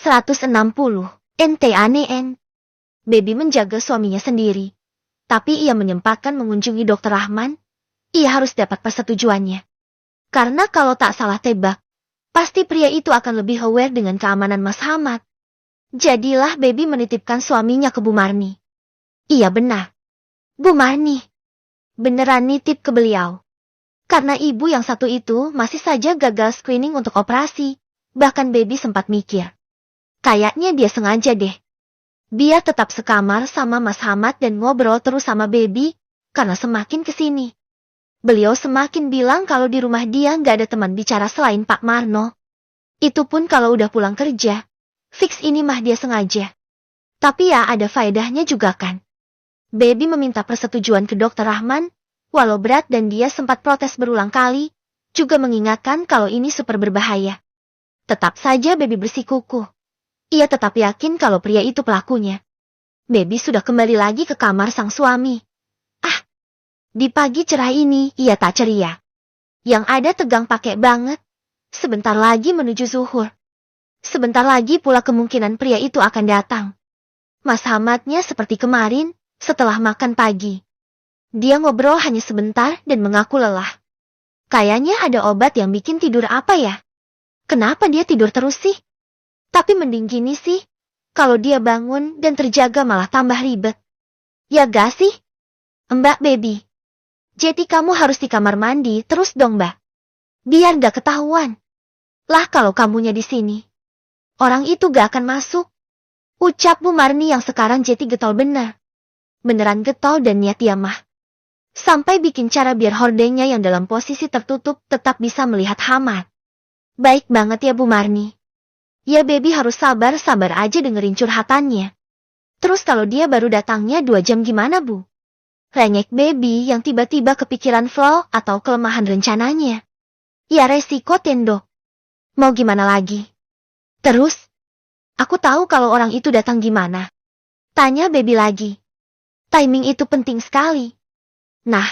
160. Ente aneh en. Baby menjaga suaminya sendiri. Tapi ia menyempatkan mengunjungi Dokter Rahman. Ia harus dapat persetujuannya. Karena kalau tak salah tebak, pasti pria itu akan lebih aware dengan keamanan Mas Hamad. Jadilah Baby menitipkan suaminya ke Bu Marni. Iya benar. Bu Marni. Beneran nitip ke beliau. Karena ibu yang satu itu masih saja gagal screening untuk operasi. Bahkan Baby sempat mikir. Kayaknya dia sengaja deh. Dia tetap sekamar sama Mas Hamad dan ngobrol terus sama Baby, karena semakin kesini. Beliau semakin bilang kalau di rumah dia nggak ada teman bicara selain Pak Marno. Itu pun kalau udah pulang kerja. Fix ini mah dia sengaja. Tapi ya ada faedahnya juga kan. Baby meminta persetujuan ke Dokter Rahman, walau berat dan dia sempat protes berulang kali, juga mengingatkan kalau ini super berbahaya. Tetap saja Baby bersikukuh. Ia tetap yakin kalau pria itu pelakunya. Baby sudah kembali lagi ke kamar sang suami. Di pagi cerah ini ia tak ceria. Yang ada tegang pakai banget. Sebentar lagi menuju zuhur. Sebentar lagi pula kemungkinan pria itu akan datang. Mas Hamadnya seperti kemarin, setelah makan pagi. Dia ngobrol hanya sebentar dan mengaku lelah. Kayaknya ada obat yang bikin tidur apa ya? Kenapa dia tidur terus sih? Tapi mending gini sih, kalau dia bangun dan terjaga malah tambah ribet. Ya gak sih? Mbak Baby. Jadi kamu harus di kamar mandi terus dong mbak. Biar gak ketahuan. Lah kalau kamunya di sini. Orang itu gak akan masuk. Ucap Bu Marni yang sekarang jadi getol benar. Beneran getol dan niat dia mah. Sampai bikin cara biar hordengnya yang dalam posisi tertutup tetap bisa melihat Hamad. Baik banget ya Bu Marni. Ya Baby harus sabar-sabar aja dengerin curhatannya. Terus kalau dia baru datangnya 2 jam gimana Bu? Rengek Baby yang tiba-tiba kepikiran flaw atau kelemahan rencananya. Ya resiko tendo. Mau gimana lagi? Terus? Aku tahu kalau orang itu datang gimana. Tanya Baby lagi. Timing itu penting sekali. Nah,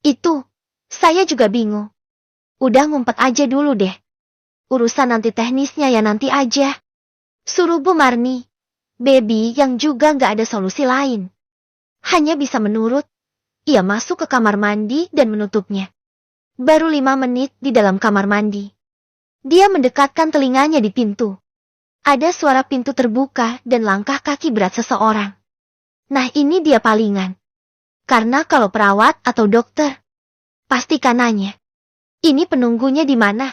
itu. Saya juga bingung. Udah ngumpet aja dulu deh. Urusan nanti teknisnya ya nanti aja. Suruh Bu Marni. Baby yang juga nggak ada solusi lain. Hanya bisa menurut. Ia masuk ke kamar mandi dan menutupnya. Baru 5 menit di dalam kamar mandi. Dia mendekatkan telinganya di pintu. Ada suara pintu terbuka dan langkah kaki berat seseorang. Nah ini dia palingan. Karena kalau perawat atau dokter, pastikan nanya. Ini penunggunya di mana?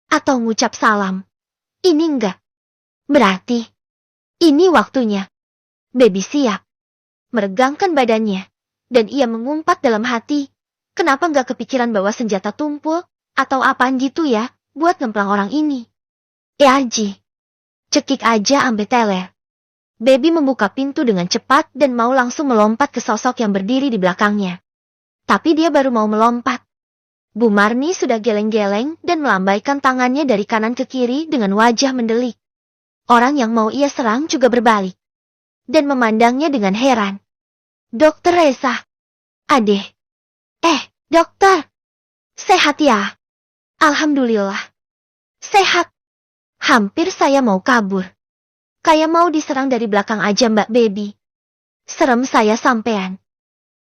Atau ngucap salam. Ini enggak. Berarti, ini waktunya. Baby siap. Meregangkan badannya. Dan ia mengumpat dalam hati. Kenapa enggak kepikiran bawa senjata tumpul? Atau apaan gitu ya, buat ngemplang orang ini. Aji. Cekik aja ambe teler. Baby membuka pintu dengan cepat dan mau langsung melompat ke sosok yang berdiri di belakangnya. Tapi dia baru mau melompat. Bu Marni sudah geleng-geleng dan melambaikan tangannya dari kanan ke kiri dengan wajah mendelik. Orang yang mau ia serang juga berbalik. Dan memandangnya dengan heran. Dokter Reza. Adeh. Dokter. Sehat ya? Alhamdulillah. Sehat. Hampir saya mau kabur. Kayak mau diserang dari belakang aja Mbak Baby. Serem saya sampean.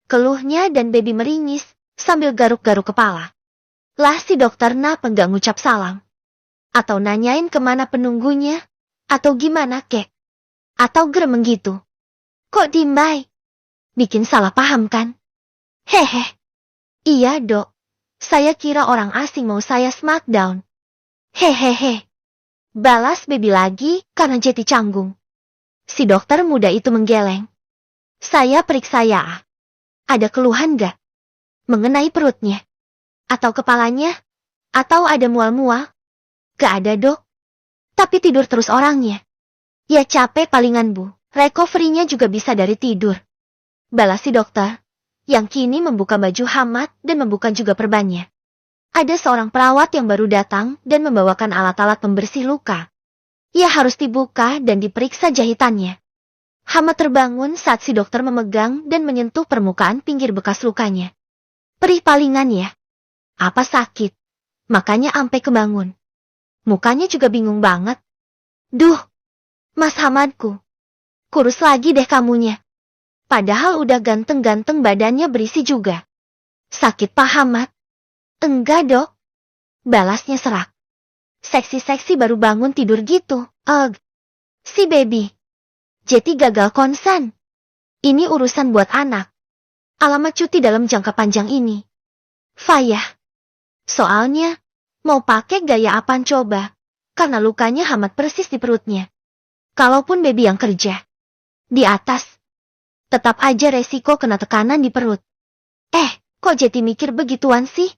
Keluhnya dan Baby meringis sambil garuk-garuk kepala. Lah si dokter napa nggak ngucap salam? Atau nanyain kemana penunggunya? Atau gimana kek? Atau gremeng gitu? Kok dimai? Bikin salah paham kan? Hehe. Iya dok. Saya kira orang asing mau saya smackdown. Hehehe. Balas Baby lagi karena jadi canggung. Si dokter muda itu menggeleng. Saya periksa ya. Ada keluhan gak? Mengenai perutnya? Atau kepalanya? Atau ada mual-mual? Gak ada dok. Tapi tidur terus orangnya. Ya capek palingan Bu. Recovery-nya juga bisa dari tidur. Balas si dokter. Yang kini membuka baju Hamad dan membuka juga perbannya. Ada seorang perawat yang baru datang dan membawakan alat-alat pembersih luka. Ia harus dibuka dan diperiksa jahitannya. Hamad terbangun saat si dokter memegang dan menyentuh permukaan pinggir bekas lukanya. Perih palingan ya. Apa sakit? Makanya ampe kebangun. Mukanya juga bingung banget. Duh, Mas Hamadku, kurus lagi deh kamunya. Padahal udah ganteng-ganteng badannya berisi juga. Sakit Pak Hamad? Enggak dok. Balasnya serak. Seksi-seksi baru bangun tidur gitu. Si baby. Jadi gagal konsen. Ini urusan buat anak. Alamat cuti dalam jangka panjang ini. Fayah. Soalnya, mau pakai gaya apaan coba? Karena lukanya Hamad persis di perutnya. Kalaupun baby yang kerja di atas, tetap aja resiko kena tekanan di perut. Kok jadi mikir begituan sih?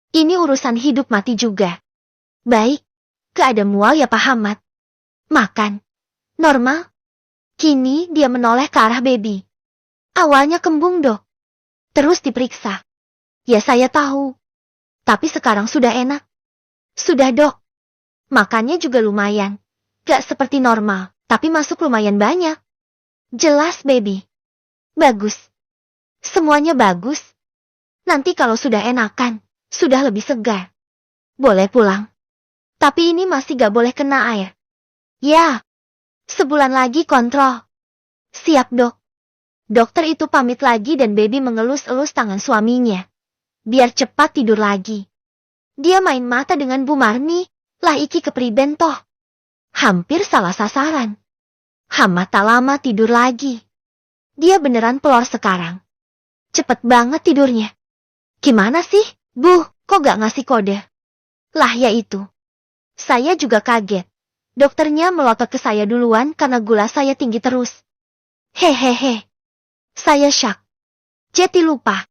Ini urusan hidup mati juga. Baik, gak ada mual ya Pak Hamad. Makan. Normal. Kini dia menoleh ke arah baby. Awalnya kembung dok. Terus diperiksa. Ya saya tahu. Tapi sekarang sudah enak. Sudah dok. Makannya juga lumayan. Gak seperti normal, tapi masuk lumayan banyak. Jelas baby. Bagus. Semuanya bagus. Nanti kalau sudah enakan, sudah lebih segar. Boleh pulang. Tapi ini masih gak boleh kena air. Ya. Sebulan lagi kontrol. Siap dok. Dokter itu pamit lagi dan baby mengelus-elus tangan suaminya. Biar cepat tidur lagi. Dia main mata dengan Bu Marni. Lah iki kepriben toh. Hampir salah sasaran. Hamad tak lama tidur lagi. Dia beneran pelor sekarang. Cepet banget tidurnya. Gimana sih, Bu, kok gak ngasih kode? Lah ya itu. Saya juga kaget. Dokternya melotot ke saya duluan karena gula saya tinggi terus. Hehehe. Saya syok. Jadi lupa.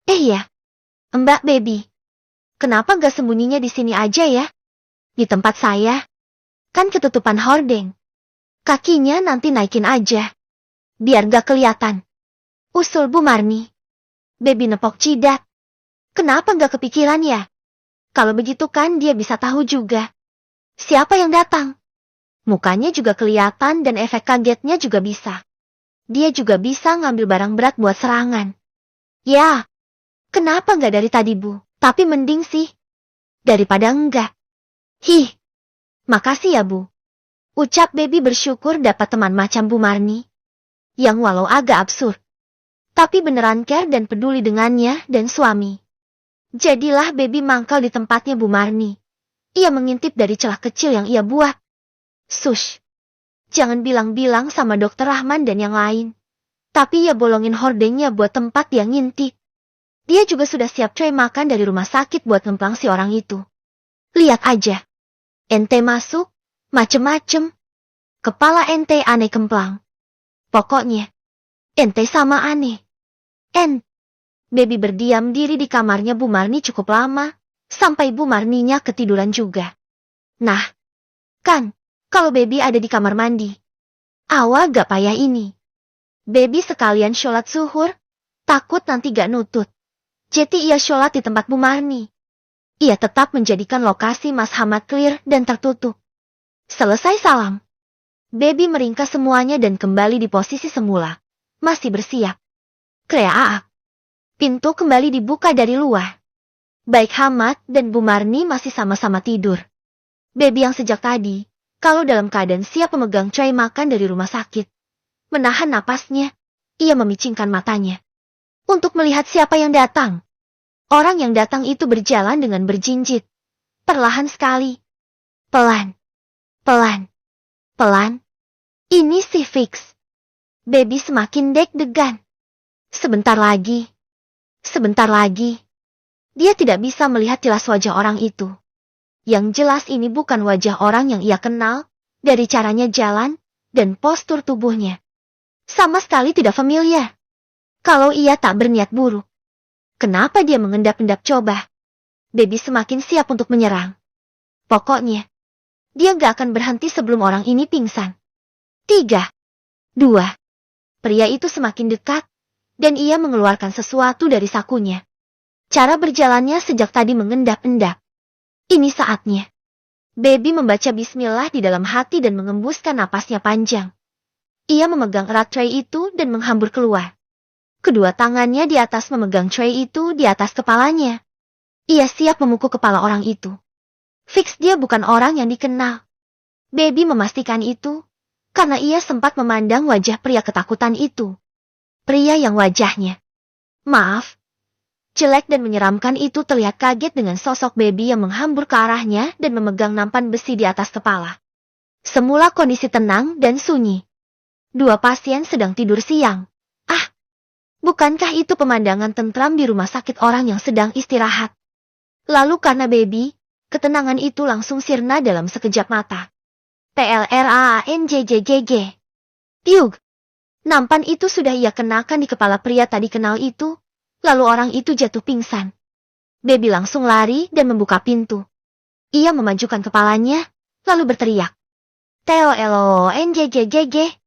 Ya. Mbak baby. Kenapa gak sembunyinya di sini aja ya? Di tempat saya. Kan ketutupan hordeng. Kakinya nanti naikin aja. Biar gak kelihatan. Usul Bu Marni. Baby nepok jidat. Kenapa gak kepikiran ya? Kalau begitu kan dia bisa tahu juga. Siapa yang datang? Mukanya juga kelihatan dan efek kagetnya juga bisa. Dia juga bisa ngambil barang berat buat serangan. Ya. Kenapa gak dari tadi Bu? Tapi mending sih. Daripada enggak. Makasih ya Bu. Ucap baby bersyukur dapat teman macam Bu Marni. Yang walau agak absurd. Tapi beneran care dan peduli dengannya dan suami. Jadilah baby mangkal di tempatnya Bu Marni. Ia mengintip dari celah kecil yang ia buat. Sush. Jangan bilang-bilang sama Dokter Rahman dan yang lain. Tapi ia bolongin hordengnya buat tempat dia ngintip. Dia juga sudah siap tray makan dari rumah sakit buat ngemplang si orang itu. Lihat aja. Ente masuk, macem-macem. Kepala ente aneh kemplang. Pokoknya, ente sama aneh. Baby berdiam diri di kamarnya Bu Marni cukup lama, sampai Bu Marninya ketiduran juga. Nah, kan, kalau baby ada di kamar mandi. Awal gak payah ini. Baby sekalian sholat zuhur, takut nanti gak nutut. Jadi ia sholat di tempat Bu Marni. Ia tetap menjadikan lokasi Mas Hamad clear dan tertutup. Selesai salam. Baby meringkas semuanya dan kembali di posisi semula. Masih bersiap. Kreaak. Pintu kembali dibuka dari luar. Baik Hamad dan Bu Marni masih sama-sama tidur. Baby yang sejak tadi, kalau dalam keadaan siap memegang tray makan dari rumah sakit. Menahan napasnya, ia memicingkan matanya. Untuk melihat siapa yang datang. Orang yang datang itu berjalan dengan berjinjit. Perlahan sekali. Pelan. Pelan. Pelan. Ini sih fix. Baby semakin deg-degan. Sebentar lagi. Sebentar lagi. Dia tidak bisa melihat jelas wajah orang itu. Yang jelas ini bukan wajah orang yang ia kenal, dari caranya jalan, dan postur tubuhnya. Sama sekali tidak familiar. Kalau ia tak berniat buruk. Kenapa dia mengendap-endap coba? Baby semakin siap untuk menyerang. Pokoknya, dia gak akan berhenti sebelum orang ini pingsan. 3, 2. Pria itu semakin dekat, dan ia mengeluarkan sesuatu dari sakunya. Cara berjalannya sejak tadi mengendap-endap. Ini saatnya. Baby membaca bismillah di dalam hati dan mengembuskan napasnya panjang. Ia memegang erat tray itu dan menghambur keluar. Kedua tangannya di atas memegang tray itu di atas kepalanya. Ia siap memukul kepala orang itu. Fix dia bukan orang yang dikenal. Baby memastikan itu, karena ia sempat memandang wajah pria ketakutan itu. Pria yang wajahnya, maaf, jelek dan menyeramkan itu terlihat kaget dengan sosok baby yang menghambur ke arahnya dan memegang nampan besi di atas kepala. Semula kondisi tenang dan sunyi. Dua pasien sedang tidur siang. Ah, bukankah itu pemandangan tentram di rumah sakit orang yang sedang istirahat? Lalu karena baby, ketenangan itu langsung sirna dalam sekejap mata. PLRAANJJGG. Tiug. Nampan itu sudah ia kenakan di kepala pria tadi kenal itu, lalu orang itu jatuh pingsan. Baby langsung lari dan membuka pintu. Ia memajukan kepalanya, lalu berteriak. TOLONJJGG.